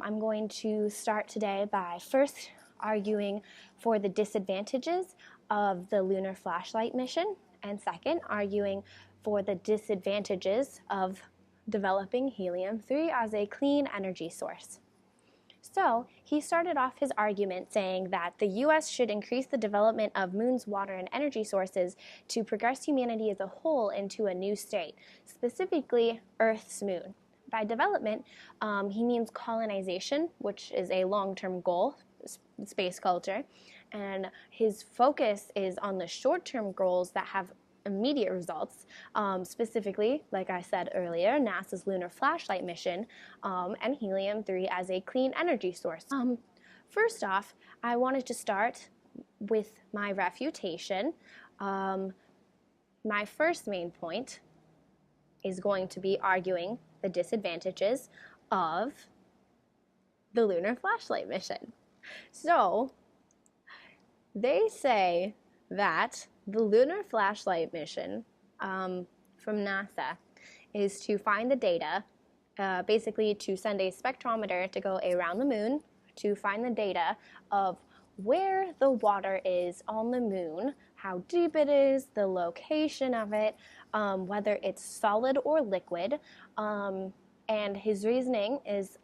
I'm going to start today by first arguing for the disadvantages of the Lunar Flashlight mission, and second, arguing for the disadvantages of developing helium-3 as a clean energy source. So, he started off his argument saying that the U.S. should increase the development of Moon's water and energy sources to progress humanity as a whole into a new state, specifically Earth's moon. By development, he means colonization, which is a long-term goal, space culture, and his focus is on the short-term goals that have immediate results, specifically, like I said earlier, NASA's Lunar Flashlight mission and helium-3 as a clean energy source. First off, I wanted to start with my refutation. My first main point is going to be arguing the disadvantages of the Lunar Flashlight mission. So, they say that the Lunar Flashlight mission from NASA is to find the data, basically to send a spectrometer to go around the moon to find the data of where the water is on the moon, how deep it is, the location of it, whether it's solid or liquid, and his reasoning is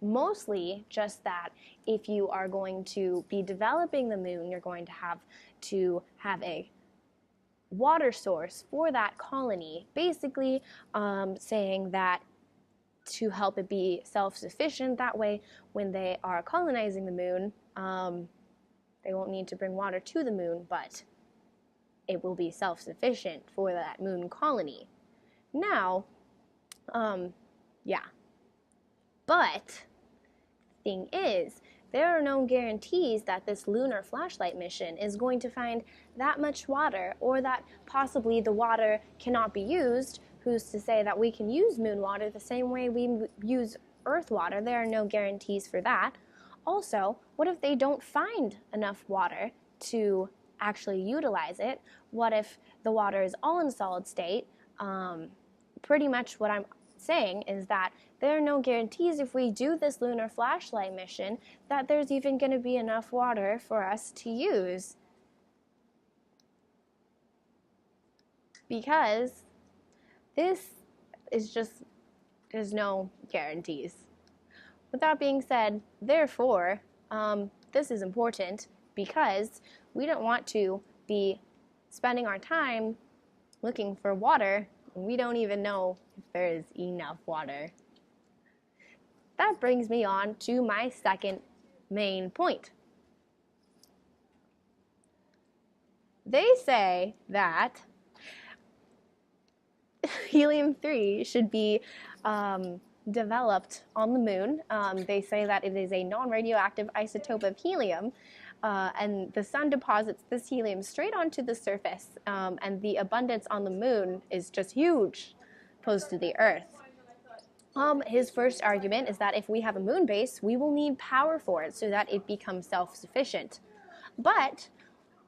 mostly just that if you are going to be developing the moon, you're going to have a water source for that colony, basically saying that to help it be self-sufficient, that way when they are colonizing the moon, they won't need to bring water to the moon, but it will be self-sufficient for that moon colony. Now, but the thing is, there are no guarantees that this Lunar Flashlight mission is going to find that much water, or that possibly the water cannot be used. Who's to say that we can use moon water the same way we use Earth water? There are no guarantees for that. Also, what if they don't find enough water to actually utilize it? What if the water is all in solid state? Pretty much what I'm saying is that there are no guarantees if we do this Lunar Flashlight mission that there's even going to be enough water for us to use. Because this is just, there's no guarantees. With that being said, therefore, this is important because we don't want to be spending our time looking for water when we don't even know if there is enough water. That brings me on to my second main point. They say that helium-3 should be developed on the moon. They say that it is a non-radioactive isotope of helium, and the sun deposits this helium straight onto the surface, and the abundance on the moon is just huge opposed to the Earth. His first argument is that if we have a moon base, we will need power for it so that it becomes self-sufficient. But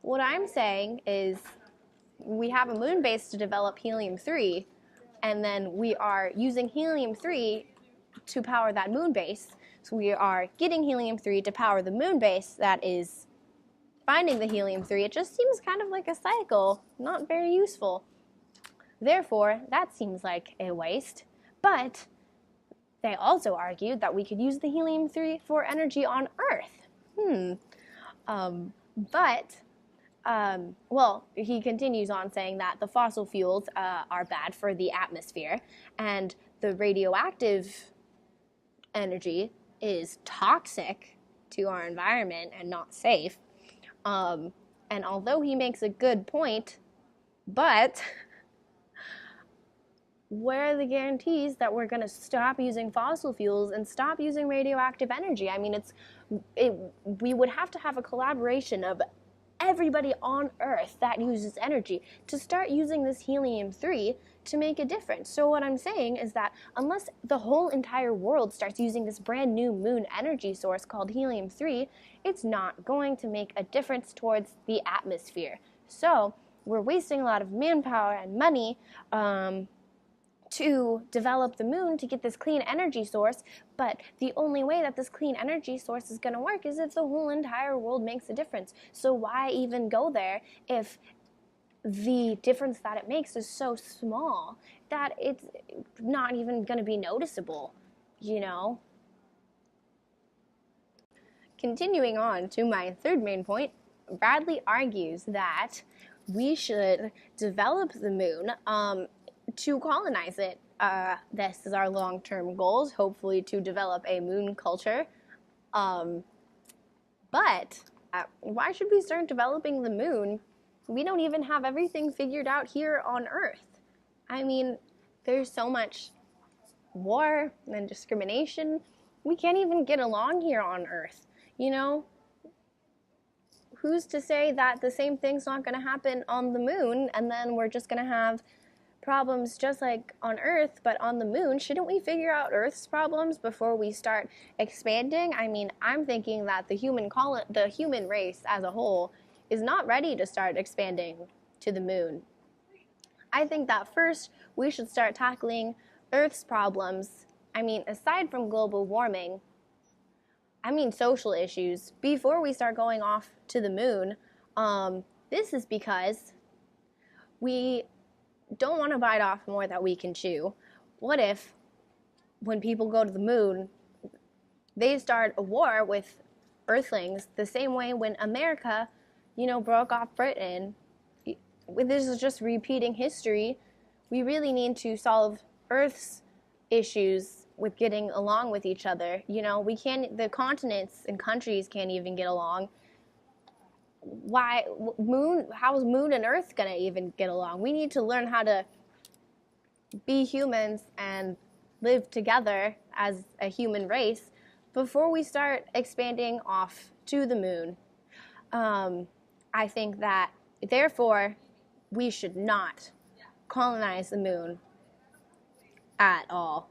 what I'm saying is we have a moon base to develop helium-3, and then we are using helium-3 to power that moon base. So we are getting helium-3 to power the moon base that is finding the helium-3. It just seems kind of like a cycle, not very useful. Therefore, that seems like a waste. But they also argued that we could use the helium-3 for energy on Earth. Well, he continues on saying that the fossil fuels are bad for the atmosphere, and the radioactive energy is toxic to our environment and not safe. And although he makes a good point, but where are the guarantees that we're going to stop using fossil fuels and stop using radioactive energy? I mean, we would have to have a collaboration of everybody on Earth that uses energy to start using this helium-3 to make a difference. So what I'm saying is that unless the whole entire world starts using this brand new moon energy source called helium-3, it's not going to make a difference towards the atmosphere. So we're wasting a lot of manpower and money to develop the moon to get this clean energy source, But the only way that this clean energy source is going to work is if the whole entire world makes a difference. So why even go there if the difference that it makes is so small that it's not even going to be noticeable, you know? Continuing on to my third main point, Bradley argues that we should develop the moon to colonize it. This is our long-term goals, hopefully to develop a moon culture. But why should we start developing the moon? We don't even have everything figured out here on Earth. I mean, there's so much war and discrimination. We can't even get along here on Earth, you know? Who's to say that the same thing's not going to happen on the moon and then we're just going to have problems just like on Earth, but on the moon? Shouldn't we figure out Earth's problems before we start expanding? I mean, I'm thinking that the human race as a whole is not ready to start expanding to the moon. I think that first we should start tackling Earth's problems. I mean, aside from global warming, I mean social issues before we start going off to the moon. This is because we don't want to bite off more than we can chew. What if when people go to the moon, they start a war with Earthlings the same way when America, broke off Britain? This is just repeating history. We really need to solve Earth's issues with getting along with each other. The continents and countries can't even get along. How is Moon and Earth gonna even get along? We need to learn how to be humans and live together as a human race before we start expanding off to the moon. I think that, therefore, we should not colonize the moon at all.